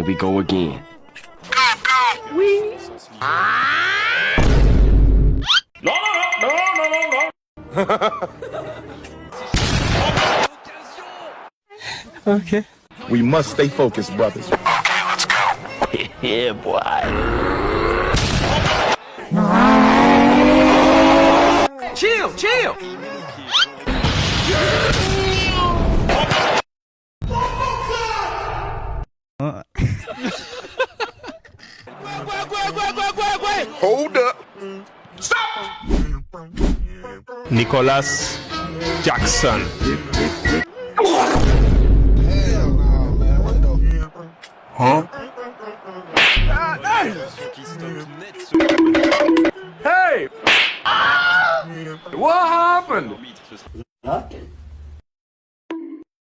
Here we go again. Okay. We must stay focused, brothers. Yeah, boy. Chill. Hold up. Nicholas Jackson. Huh? Hey! What happened?